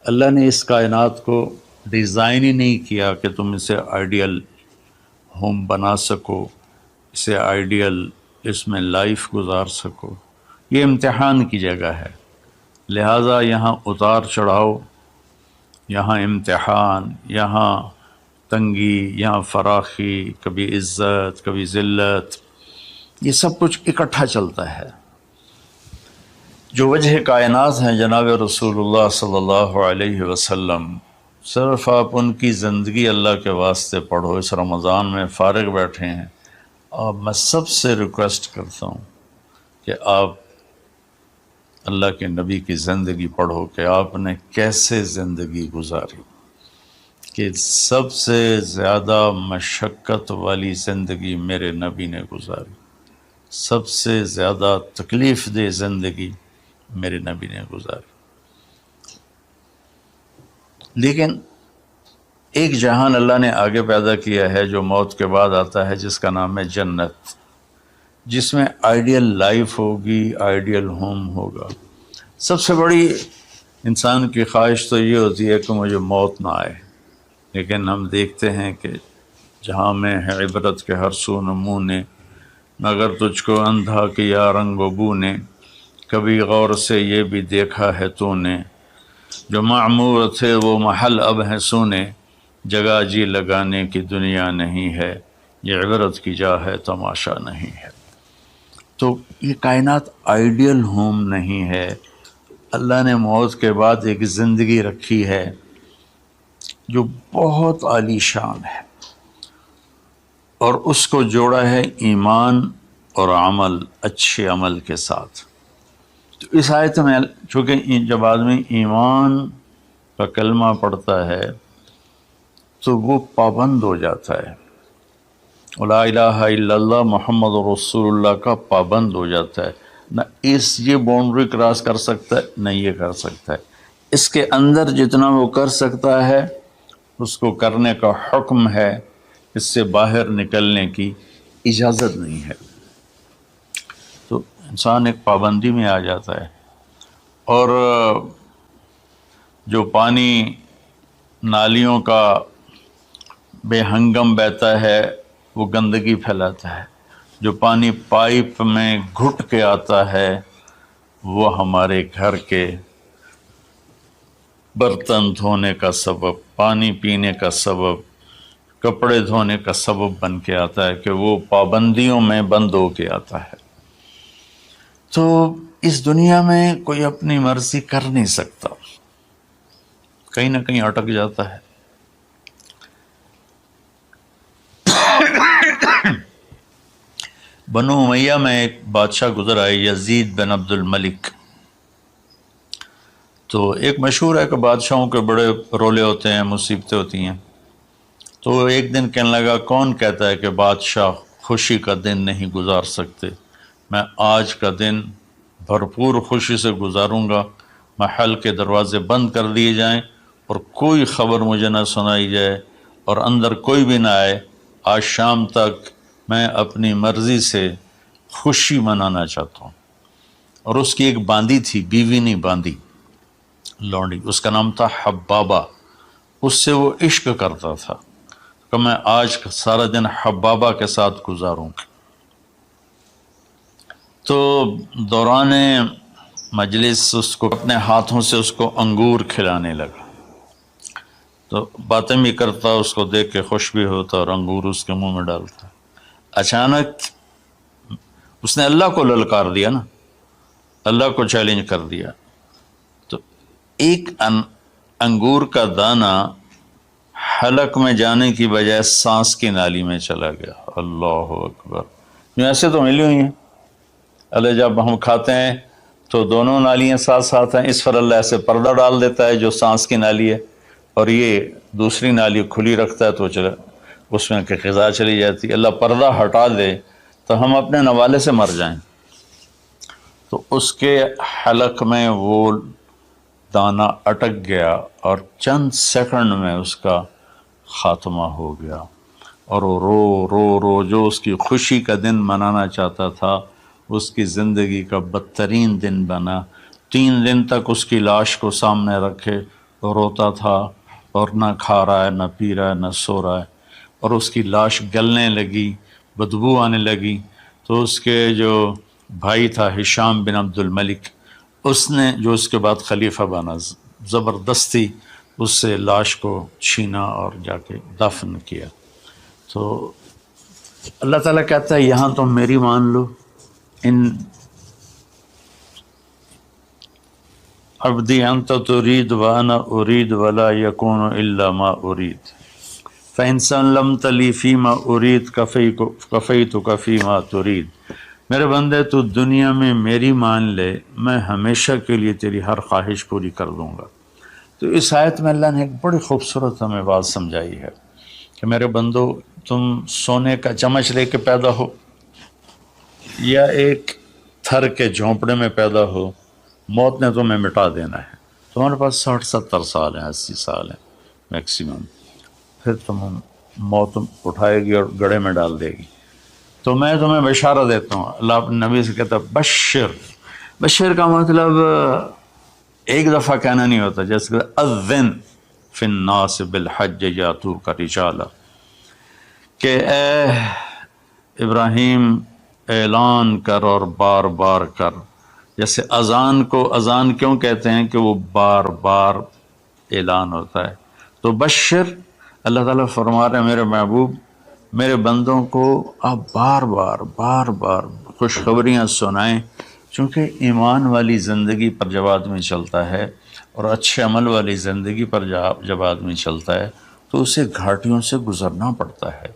اللہ نے اس کائنات کو ڈیزائن ہی نہیں کیا کہ تم اسے آئیڈیل ہوم بنا سکو، اسے آئیڈیل اس میں لائف گزار سکو۔ یہ امتحان کی جگہ ہے، لہٰذا یہاں اتار چڑھاؤ، یہاں امتحان، یہاں تنگی، یہاں فراخی، کبھی عزت، کبھی ذلت، یہ سب کچھ اکٹھا چلتا ہے۔ جو وجہ کائنات ہیں جناب رسول اللہ صلی اللہ علیہ وسلم، صرف آپ ان کی زندگی اللہ کے واسطے پڑھو۔ اس رمضان میں فارغ بیٹھے ہیں، اور میں سب سے ریکویسٹ کرتا ہوں کہ آپ اللہ کے نبی کی زندگی پڑھو کہ آپ نے کیسے زندگی گزاری، کہ سب سے زیادہ مشقت والی زندگی میرے نبی نے گزاری، سب سے زیادہ تکلیف دہ زندگی میرے نبی نے گزاری۔ لیکن ایک جہان اللہ نے آگے پیدا کیا ہے جو موت کے بعد آتا ہے، جس کا نام ہے جنت، جس میں آئیڈیل لائف ہوگی، آئیڈیل ہوم ہوگا۔ سب سے بڑی انسان کی خواہش تو یہ ہوتی ہے کہ مجھے موت نہ آئے، لیکن ہم دیکھتے ہیں کہ جہاں میں ہے عبرت کے ہر سو نمونے، مگر تجھ کو اندھا کیا رنگ و بو نے، کبھی غور سے یہ بھی دیکھا ہے تو نے، جو معمور تھے وہ محل اب ہیں سونے، جگہ جی لگانے کی دنیا نہیں ہے، یہ عبرت کی جا ہے تماشا نہیں ہے۔ تو یہ کائنات آئیڈیل ہوم نہیں ہے، اللہ نے موت کے بعد ایک زندگی رکھی ہے جو بہت عالی شان ہے، اور اس کو جوڑا ہے ایمان اور عمل، اچھے عمل کے ساتھ۔ تو اس آیت میں چونکہ جب آدمی ایمان کا کلمہ پڑھتا ہے تو وہ پابند ہو جاتا ہے، لا الہ الا اللہ محمد رسول اللہ کا پابند ہو جاتا ہے، نہ یہ باؤنڈری کراس کر سکتا ہے، نہ یہ کر سکتا ہے۔ اس کے اندر جتنا وہ کر سکتا ہے اس کو کرنے کا حکم ہے، اس سے باہر نکلنے کی اجازت نہیں ہے۔ تو انسان ایک پابندی میں آ جاتا ہے، اور جو پانی نالیوں کا بے ہنگم بہتا ہے وہ گندگی پھیلاتا ہے، جو پانی پائپ میں گھٹ کے آتا ہے وہ ہمارے گھر کے برتن دھونے کا سبب، پانی پینے کا سبب، کپڑے دھونے کا سبب بن کے آتا ہے، کہ وہ پابندیوں میں بند ہو کے آتا ہے۔ تو اس دنیا میں کوئی اپنی مرضی کر نہیں سکتا، کہیں نہ کہیں اٹک جاتا ہے۔ بنو امیہ میں ایک بادشاہ گزر آئے، یزید بن عبد الملک۔ تو ایک مشہور ہے کہ بادشاہوں کے بڑے رولے ہوتے ہیں، مصیبتیں ہوتی ہیں۔ تو ایک دن کہنے لگا، کون کہتا ہے کہ بادشاہ خوشی کا دن نہیں گزار سکتے؟ میں آج کا دن بھرپور خوشی سے گزاروں گا، محل کے دروازے بند کر دیے جائیں اور کوئی خبر مجھے نہ سنائی جائے اور اندر کوئی بھی نہ آئے۔ آج شام تک میں اپنی مرضی سے خوشی منانا چاہتا ہوں۔ اور اس کی ایک باندی تھی، بیوی نہیں باندی، لونڈی، اس کا نام تھا حبابہ، اس سے وہ عشق کرتا تھا کہ میں آج سارا دن حبابہ کے ساتھ گزاروں گا۔ تو دوران مجلس اس کو اپنے ہاتھوں سے اس کو انگور کھلانے لگا، تو باتیں بھی کرتا، اس کو دیکھ کے خوش بھی ہوتا اور انگور اس کے منہ میں ڈالتا۔ اچانک اس نے اللہ کو للکار دیا نا، اللہ کو چیلنج کر دیا، تو ایک انگور کا دانہ حلق میں جانے کی بجائے سانس کی نالی میں چلا گیا۔ اللہ اکبر! یوں ایسے تو ملی ہوئی ہیں، اللہ جب ہم کھاتے ہیں تو دونوں نالیاں ساتھ ساتھ ہیں، اس پر اللہ ایسے پردہ ڈال دیتا ہے جو سانس کی نالی ہے، اور یہ دوسری نالی کھلی رکھتا ہے تو چلا اس میں کہ غذا چلی جاتی ہے۔ اللہ پردہ ہٹا دے تو ہم اپنے نوالے سے مر جائیں۔ تو اس کے حلق میں وہ دانہ اٹک گیا اور چند سیکنڈ میں اس کا خاتمہ ہو گیا، اور وہ رو رو رو جو اس کی خوشی کا دن منانا چاہتا تھا اس کی زندگی کا بدترین دن بنا۔ 3 دن تک اس کی لاش کو سامنے رکھے، روتا تھا اور نہ کھا رہا ہے نہ پی رہا ہے نہ سو رہا ہے، اور اس کی لاش گلنے لگی، بدبو آنے لگی، تو اس کے جو بھائی تھا ہشام بن عبد الملک، اس نے جو اس کے بعد خلیفہ بنا، زبردستی اس سے لاش کو چھینا اور جا کے دفن کیا۔ تو اللہ تعالیٰ کہتا ہے یہاں تم میری مان لو، ان عبدی انت ترید وانا ارید ولا یکون الا ما ارید فإن سلمت لی فیما ارید کفیتک فیما ترید۔ میرے بندے تو دنیا میں میری مان لے، میں ہمیشہ کے لیے تیری ہر خواہش پوری کر دوں گا۔ تو اس آیت میں اللہ نے ایک بڑی خوبصورت ہمیں بات سمجھائی ہے کہ میرے بندو، تم سونے کا چمچ لے کے پیدا ہو یا ایک تھر کے جھونپڑے میں پیدا ہو، موت نے تمہیں مٹا دینا ہے۔ تمہارے پاس 60-70 سال ہیں، 80 سال ہیں میکسیمم، پھر تم موت اٹھائے گی اور گڑھے میں ڈال دے گی۔ تو میں تمہیں بشارت دیتا ہوں، اللہ اپنے نبی سے کہتا ہے بشر۔ بشر کا مطلب ایک دفعہ کہنا نہیں ہوتا، جیسے کہ اذن فی الناس بالحج یاتوک رجالا، کہ اے ابراہیم اعلان کر اور بار بار کر۔ جیسے اذان کو اذان کیوں کہتے ہیں کہ وہ بار بار اعلان ہوتا ہے۔ تو بشر، اللہ تعالیٰ فرما رہے ہیں میرے محبوب، میرے بندوں کو آپ بار بار خوشخبریاں سنائیں، چونکہ ایمان والی زندگی پر جب آدمی چلتا ہے اور اچھے عمل والی زندگی پر جب آدمی چلتا ہے تو اسے گھاٹیوں سے گزرنا پڑتا ہے۔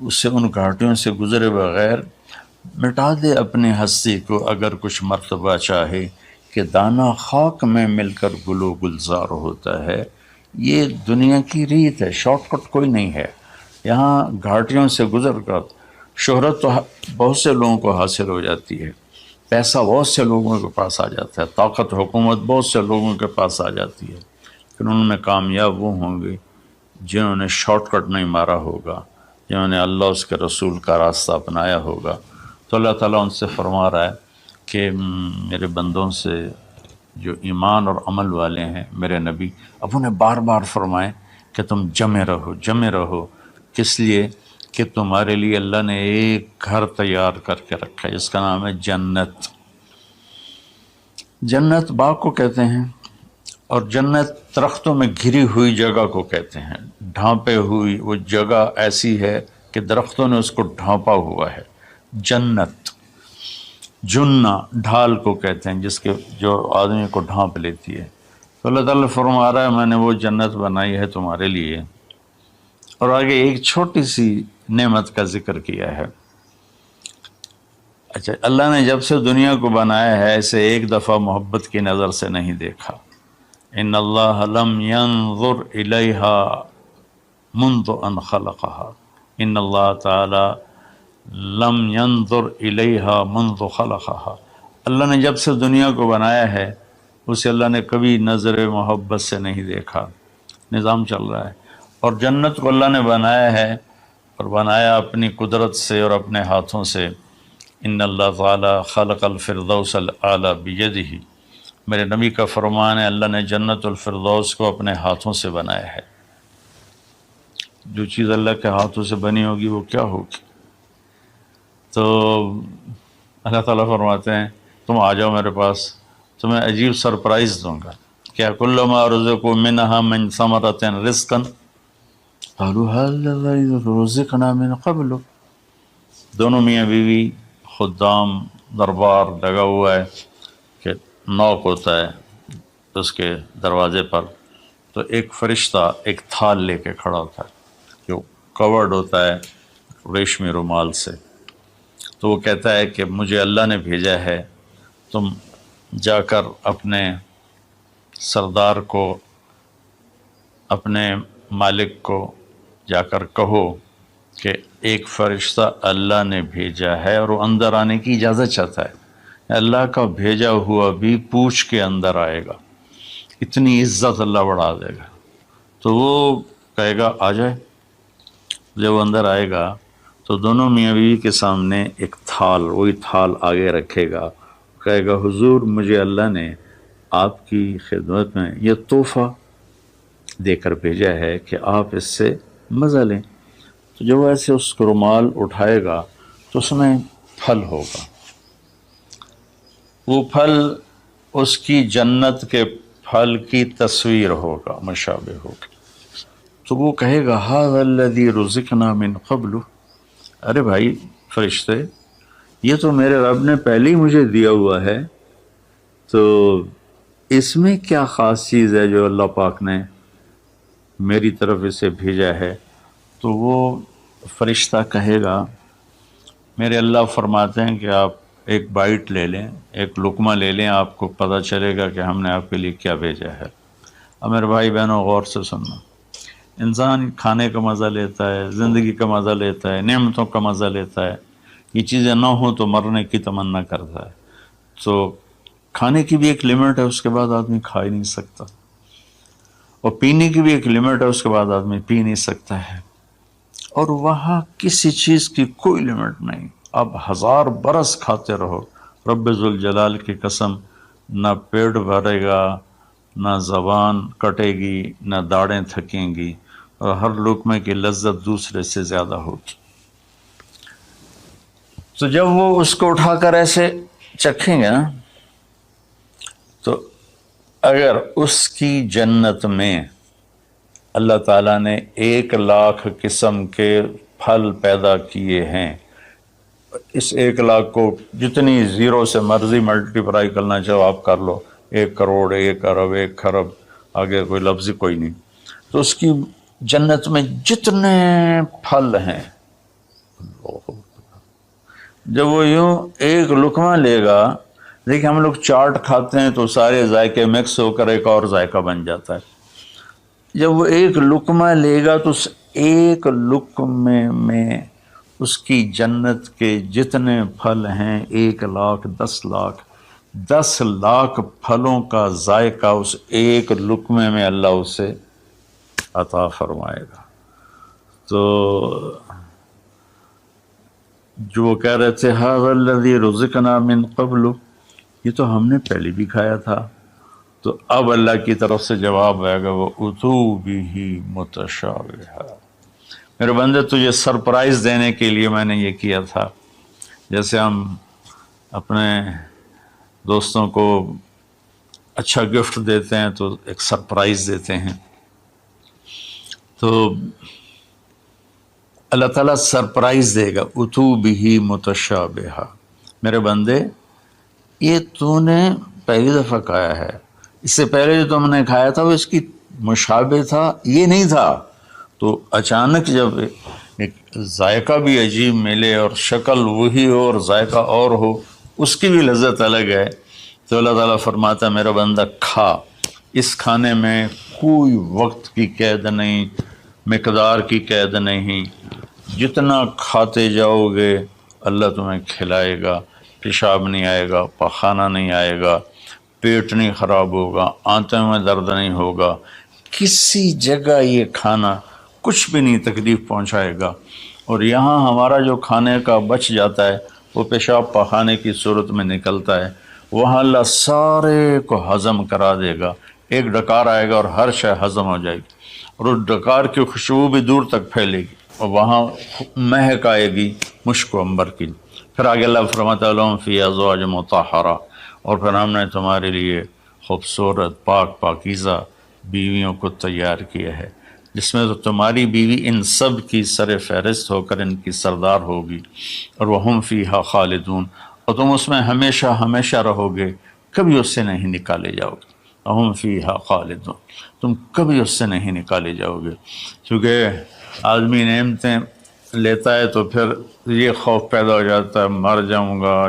اسے ان گھاٹیوں سے گزرے بغیر مٹا دے اپنی ہستی کو اگر کچھ مرتبہ چاہے، کہ دانہ خاک میں مل کر گل و گلزار ہوتا ہے۔ یہ دنیا کی ریت ہے، شارٹ کٹ کوئی نہیں ہے۔ یہاں گھاٹیوں سے گزر کر شہرت تو بہت سے لوگوں کو حاصل ہو جاتی ہے، پیسہ بہت سے لوگوں کے پاس آ جاتا ہے، طاقت حکومت بہت سے لوگوں کے پاس آ جاتی ہے، لیکن ان میں کامیاب وہ ہوں گے جنہوں نے شارٹ کٹ نہیں مارا ہوگا، جنہوں نے اللہ اس کے رسول کا راستہ اپنایا ہوگا۔ تو اللہ تعالیٰ ان سے فرما رہا ہے کہ میرے بندوں سے جو ایمان اور عمل والے ہیں، میرے نبی اب انہیں بار بار فرمائیں کہ تم جمے رہو۔ کس لیے؟ کہ تمہارے لیے اللہ نے ایک گھر تیار کر کے رکھا ہے جس کا نام ہے جنت۔ جنت باغ کو کہتے ہیں، اور جنت درختوں میں گھری ہوئی جگہ کو کہتے ہیں، ڈھانپے ہوئی وہ جگہ ایسی ہے کہ درختوں نے اس کو ڈھانپا ہوا ہے۔ جنت جنہ ڈھال کو کہتے ہیں، جس کے جو آدمی کو ڈھانپ لیتی ہے۔ تو اللہ تعالیٰ فرما رہا ہے میں نے وہ جنت بنائی ہے تمہارے لیے۔ اور آگے ایک چھوٹی سی نعمت کا ذکر کیا ہے۔ اچھا، اللہ نے جب سے دنیا کو بنایا ہے اسے ایک دفعہ محبت کی نظر سے نہیں دیکھا۔ ان اللہ لم ينظر الیہا منذ ان خلقها، ان اللہ تعالی لم ينظر الیہا منذ خلقها، اللہ نے جب سے دنیا کو بنایا ہے اسے اللہ نے کبھی نظر محبت سے نہیں دیکھا۔ نظام چل رہا ہے، اور جنت کو اللہ نے بنایا ہے، اور بنایا اپنی قدرت سے اور اپنے ہاتھوں سے۔ ان اللہ تعالی خلق الفردوس الاعلی بیدہ، میرے نبی کا فرمان ہے اللہ نے جنت الفردوس کو اپنے ہاتھوں سے بنایا ہے۔ جو چیز اللہ کے ہاتھوں سے بنی ہوگی وہ کیا ہوگی؟ تو اللہ تعالیٰ فرماتے ہیں تم آ جاؤ میرے پاس، تمہیں عجیب سرپرائز دوں گا۔ کیا کل ما رزقوا منہا من ثمرۃ رزقا قالوا هذا رزقنا من قبل، دونوں میاں بیوی، خدام، دربار لگا ہوا ہے کہ نوک ہوتا ہے اس کے دروازے پر، تو ایک فرشتہ ایک تھال لے کے کھڑا ہوتا ہے جو کورڈ ہوتا ہے ریشمی رومال سے۔ تو وہ کہتا ہے کہ مجھے اللہ نے بھیجا ہے، تم جا کر اپنے سردار کو، اپنے مالک کو جا کر کہو کہ ایک فرشتہ اللہ نے بھیجا ہے اور وہ اندر آنے کی اجازت چاہتا ہے۔ اللہ کا بھیجا ہوا بھی پوچھ کے اندر آئے گا، اتنی عزت اللہ بڑھا دے گا۔ تو وہ کہے گا آ جائے۔ جب وہ اندر آئے گا تو دونوں میاں بیوی کے سامنے ایک تھال، وہی تھال آگے رکھے گا، کہے گا حضور مجھے اللہ نے آپ کی خدمت میں یہ تحفہ دے کر بھیجا ہے کہ آپ اس سے مزہ لیں۔ تو جب ایسے اس کو رومال اٹھائے گا تو اس میں پھل ہوگا، وہ پھل اس کی جنت کے پھل کی تصویر ہوگا، مشابہ ہوگا۔ تو وہ کہے گا ھذا الذی رزقنا من قبل، ارے بھائی فرشتے، یہ تو میرے رب نے پہلے ہی مجھے دیا ہوا ہے، تو اس میں کیا خاص چیز ہے جو اللہ پاک نے میری طرف اسے بھیجا ہے؟ تو وہ فرشتہ کہے گا، میرے اللہ فرماتے ہیں کہ آپ ایک بائٹ لے لیں، ایک لقمہ لے لیں، آپ کو پتہ چلے گا کہ ہم نے آپ کے لیے کیا بھیجا ہے۔ اب میرے بھائی بہنوں غور سے سننا، انسان کھانے کا مزہ لیتا ہے، زندگی کا مزہ لیتا ہے، نعمتوں کا مزہ لیتا ہے، یہ چیزیں نہ ہوں تو مرنے کی تمنا کرتا ہے۔ تو کھانے کی بھی ایک لمٹ ہے، اس کے بعد آدمی کھا ہی نہیں سکتا، اور پینے کی بھی ایک لمٹ ہے، اس کے بعد آدمی پی نہیں سکتا ہے، اور وہاں کسی چیز کی کوئی لمٹ نہیں، اب 1000 برس کھاتے رہو، رب ذوالجلال کی قسم، نہ پیٹ بھرے گا، نہ زبان کٹے گی، نہ داڑیں تھکیں گی، اور ہر لقمے کی لذت دوسرے سے زیادہ ہوگی۔ تو جب وہ اس کو اٹھا کر ایسے چکھیں گے نا، تو اگر اس کی جنت میں اللہ تعالیٰ نے 1,00,000 قسم کے پھل پیدا کیے ہیں، اس 1,00,000 کو جتنی زیرو سے مرضی ملٹیپلائی کرنا چاہو آپ کر لو، 1 کروڑ، 1 ارب، 1 خرب، آگے کوئی لفظ ہی کوئی نہیں۔ تو اس کی جنت میں جتنے پھل ہیں، جب وہ یوں ایک لقمہ لے گا، دیکھیں ہم لوگ چاٹ کھاتے ہیں تو سارے ذائقے مکس ہو کر ایک اور ذائقہ بن جاتا ہے، جب وہ ایک لقمہ لے گا تو اس ایک لقمے میں اس کی جنت کے جتنے پھل ہیں، 1,00,000، 10,00,000، 10,00,000 پھلوں کا ذائقہ اس ایک لقمے میں اللہ اسے عطا فرمائے گا۔ تو جو وہ کہہ رہے تھے ھذا الذی رزقنا من قبل، یہ تو ہم نے پہلے بھی کھایا تھا، تو اب اللہ کی طرف سے جواب آئے گا، وہ اتو بہ متشابہا، میرے بندے تجھے سرپرائز دینے کے لیے میں نے یہ کیا تھا، جیسے ہم اپنے دوستوں کو اچھا گفٹ دیتے ہیں تو ایک سرپرائز دیتے ہیں، تو اللہ تعالیٰ سرپرائز دے گا، اتو بہ متشابہا، میرے بندے یہ تو نے پہلی دفعہ کھایا ہے، اس سے پہلے جو تم نے کھایا تھا وہ اس کی مشابہ تھا، یہ نہیں تھا، تو اچانک جب ایک ذائقہ بھی عجیب ملے اور شکل وہی ہو اور ذائقہ اور ہو، اس کی بھی لذت الگ ہے، تو اللہ تعالیٰ فرماتا ہے میرا بندہ کھا، اس کھانے میں کوئی وقت کی قید نہیں، مقدار کی قید نہیں، جتنا کھاتے جاؤ گے اللہ تمہیں کھلائے گا، پیشاب نہیں آئے گا، پخانہ نہیں آئے گا، پیٹ نہیں خراب ہوگا، آنتوں میں درد نہیں ہوگا، کسی جگہ یہ کھانا کچھ بھی نہیں تکلیف پہنچائے گا، اور یہاں ہمارا جو کھانے کا بچ جاتا ہے وہ پیشاب پخانے کی صورت میں نکلتا ہے، وہاں اللہ سارے کو ہضم کرا دے گا، ایک ڈکار آئے گا اور ہر شے ہضم ہو جائے گی، اور اس ڈکار کی خوشبو بھی دور تک پھیلے گی، اور وہاں مہک آئے گی مشک و عنبر کی۔ پھر آگے اللہ فرماتا ہے لہم فیہا ازواج مطہرہ، اور پھر ہم نے تمہارے لیے خوبصورت پاک پاکیزہ بیویوں کو تیار کیا ہے، جس میں تو تمہاری بیوی ان سب کی سر فہرست ہو کر ان کی سردار ہوگی، اور وہم فیہا خالدون، اور تم اس میں ہمیشہ ہمیشہ رہو گے، کبھی اس سے نہیں نکالے جاؤ گے، وہم فیہا خالدون، تم کبھی اس سے نہیں نکالے جاؤ گے، کیونکہ آدمی نعمتیں لیتا ہے تو پھر یہ خوف پیدا ہو جاتا ہے مر جاؤں گا،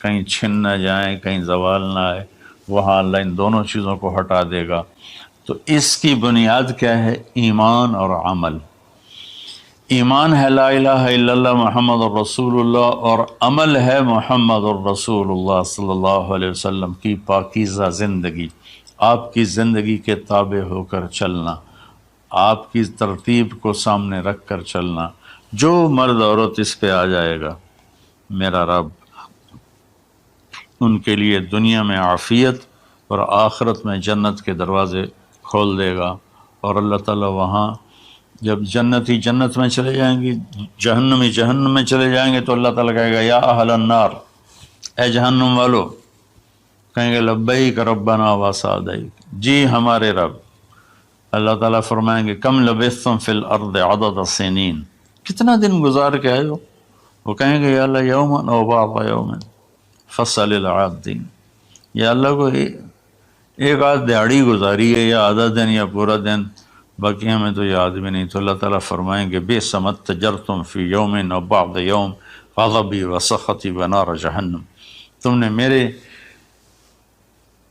کہیں چھن نہ جائیں، کہیں زوال نہ آئے، وہاں اللہ ان دونوں چیزوں کو ہٹا دے گا۔ تو اس کی بنیاد کیا ہے؟ ایمان اور عمل۔ ایمان ہے لا الہ الا اللہ محمد الرسول اللہ، اور عمل ہے محمد الرسول اللہ صلی اللہ علیہ وسلم کی پاکیزہ زندگی، آپ کی زندگی کے تابع ہو کر چلنا، آپ کی ترتیب کو سامنے رکھ کر چلنا، جو مرد عورت اس پہ آ جائے گا میرا رب ان کے لیے دنیا میں عافیت اور آخرت میں جنت کے دروازے کھول دے گا، اور اللہ تعالیٰ وہاں جب جنتی جنت میں چلے جائیں گے، جہنمی جہنم میں چلے جائیں گے، تو اللہ تعالیٰ کہے گا یا اہل النار، اے جہنم والو، کہیں گے لبیک ربنا و سعدیک، جی ہمارے رب۔ اللہ تعالیٰ فرمائیں گے کم لبثتم فی الارض عدد سنین، کتنا دن گزار کے آئے ہو؟ وہ کہیں گے یا اللہ یوما او بعض یوم فصل العادین، یا اللہ کو ایک آدھ دیہڑی گزاری ہے یا آدھا دن یا پورا دن، باقی ہمیں تو یاد بھی نہیں۔ تو اللہ تعالیٰ فرمائیں گے بئس ما اتجرتم فی یوم او بعض یوم غضبی و سخطی و نار جہنم، تم نے میرے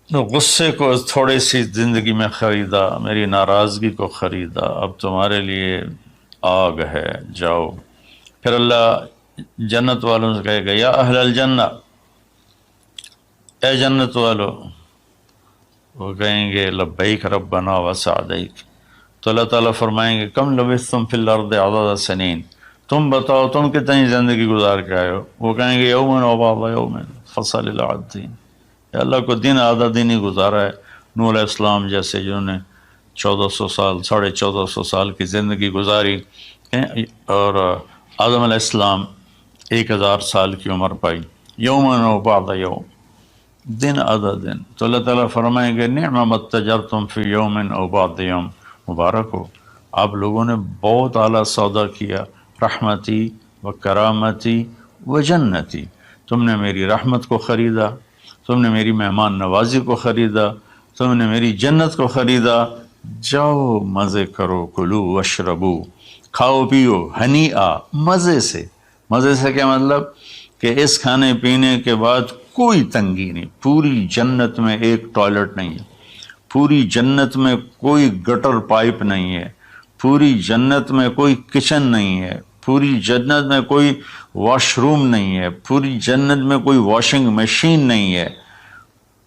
غصے کو تھوڑی سی زندگی میں خریدا، میری ناراضگی کو خریدا، اب تمہارے لیے آگ ہے، جاؤ۔ پھر اللہ جنت والوں سے کہے گا یا اہل الجنہ، اے جنت والو، وہ کہیں گے لبیک ربنا و سعدیک، تو اللہ تعالیٰ فرمائیں گے کم لبثتم فی الارض عدد سنین، تم بتاؤ تم کتنی زندگی گزار کے آئے ہو؟ وہ کہیں گے یومن و بعض یوم فصل العادین، یا اللہ کو دن آدھا دن ہی گزارا ہے۔ نوح علیہ السلام جیسے جنہوں نے 1400 سال 1450 سال کی زندگی گزاری، اور آدم علیہ السلام 1000 سال کی عمر پائی، یومن و بعض یوم، دن آدھا دن۔ تو اللہ تعالیٰ فرمائیں گے نعم ما اتجرتم فی یوم او بعض یوم، مبارک ہو، آپ لوگوں نے بہت اعلیٰ سودا کیا، رحمتی و کرامتی و جنتی، تم نے میری رحمت کو خریدا، تم نے میری مہمان نوازی کو خریدا، تم نے میری جنت کو خریدا، جاؤ مزے کرو، کلو واشربو، کھاؤ پیو، ہنی آ، مزے سے۔ مزے سے کیا مطلب کہ اس کھانے پینے کے بعد کوئی تنگی نہیں، پوری جنت میں ایک ٹوائلٹ نہیں ہے، پوری جنت میں کوئی گٹر پائپ نہیں ہے، پوری جنت میں کوئی کچن نہیں ہے، پوری جنت میں کوئی واش روم نہیں ہے، پوری جنت میں کوئی واشنگ مشین نہیں ہے۔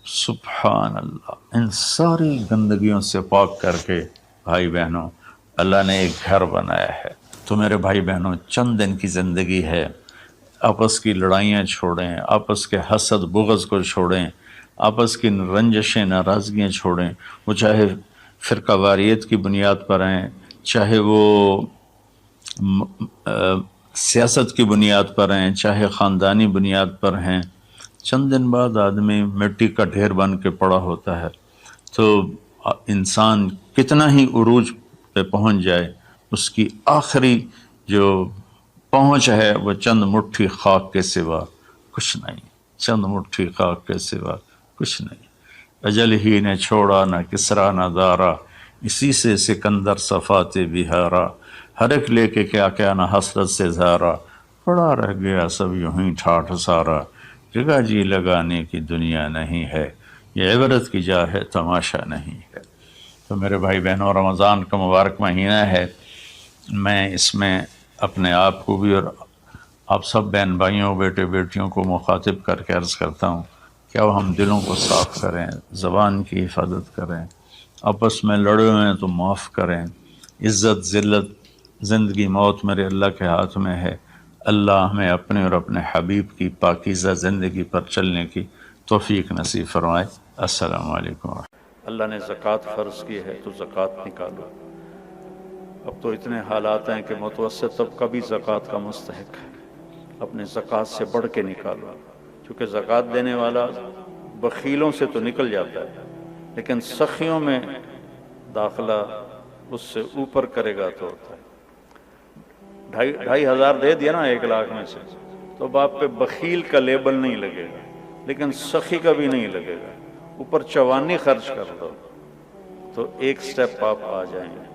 سبحان اللہ، ان ساری گندگیوں سے پاک کر کے بھائی بہنوں اللہ نے ایک گھر بنایا ہے۔ تو میرے بھائی بہنوں چند دن کی زندگی ہے، آپس کی لڑائیاں چھوڑیں، آپس کے حسد بغض کو چھوڑیں، آپس کی رنجشیں ناراضگیاں چھوڑیں، وہ چاہے فرقہ واریت کی بنیاد پر ہیں، چاہے وہ سیاست کی بنیاد پر ہیں، چاہے خاندانی بنیاد پر ہیں۔ چند دن بعد آدمی مٹی کا ڈھیر بن کے پڑا ہوتا ہے، تو انسان کتنا ہی عروج پہ پہنچ جائے، اس کی آخری جو پہنچ ہے وہ چند مٹھی خاک کے سوا کچھ نہیں، چند مٹھی خاک کے سوا کچھ نہیں۔ اجل ہی نے چھوڑا نہ کسرا نہ دارا، اسی سے سکندر صفات بہارا، ہر ایک لے کے کیا کیا نہ حسرت سے زارا، پڑا رہ گیا سب یوں ہی ٹھاٹھ سارا، جگہ جی لگانے کی دنیا نہیں ہے، یہ عبرت کی جا ہے تماشا نہیں ہے۔ تو میرے بھائی بہنوں رمضان کا مبارک مہینہ ہے، میں اس میں اپنے آپ کو بھی اور آپ سب بہن بھائیوں بیٹے بیٹیوں کو مخاطب کر کے عرض کرتا ہوں کہ اب ہم دلوں کو صاف کریں، زبان کی حفاظت کریں، آپس میں لڑے ہوئے ہیں تو معاف کریں، عزت ذلت زندگی موت میرے اللہ کے ہاتھ میں ہے، اللہ ہمیں اپنے اور اپنے حبیب کی پاکیزہ زندگی پر چلنے کی توفیق نصیب فرمائے۔ السلام علیکم۔ اللہ نے زکوٰۃ فرض کی ہے تو زکوٰۃ نکالو۔ اب تو اتنے حالات ہیں کہ متوسط طبقہ بھی زکوٰۃ کا مستحق ہے، اپنے زکوٰۃ سے بڑھ کے نکالو، چونکہ زکوٰۃ دینے والا بخیلوں سے تو نکل جاتا ہے، لیکن سخیوں میں داخلہ اس سے اوپر کرے گا تو ہوتا ہے۔ 2,500 دے دیا نا 1,00,000 میں سے، تو اب آپ پہ بخیل کا لیبل نہیں لگے گا، لیکن سخی کا بھی نہیں لگے گا، اوپر 54 خرچ کر دو تو ایک سٹیپ آپ آ جائیں گے۔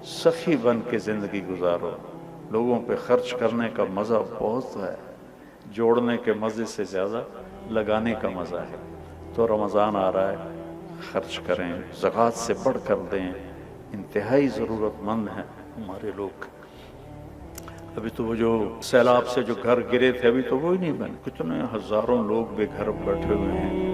سخی بن کے زندگی گزارو، لوگوں پہ خرچ کرنے کا مزہ بہت ہے، جوڑنے کے مزے سے زیادہ لگانے کا مزہ ہے۔ تو رمضان آ رہا ہے، خرچ کریں، زکوٰۃ سے بڑھ کر دیں، انتہائی ضرورت مند ہیں ہمارے لوگ۔ ابھی تو وہ جو سیلاب سے جو گھر گرے تھے ابھی تو وہ ہی نہیں بنے، کتنے ہزاروں لوگ بے گھر بیٹھے ہوئے ہیں۔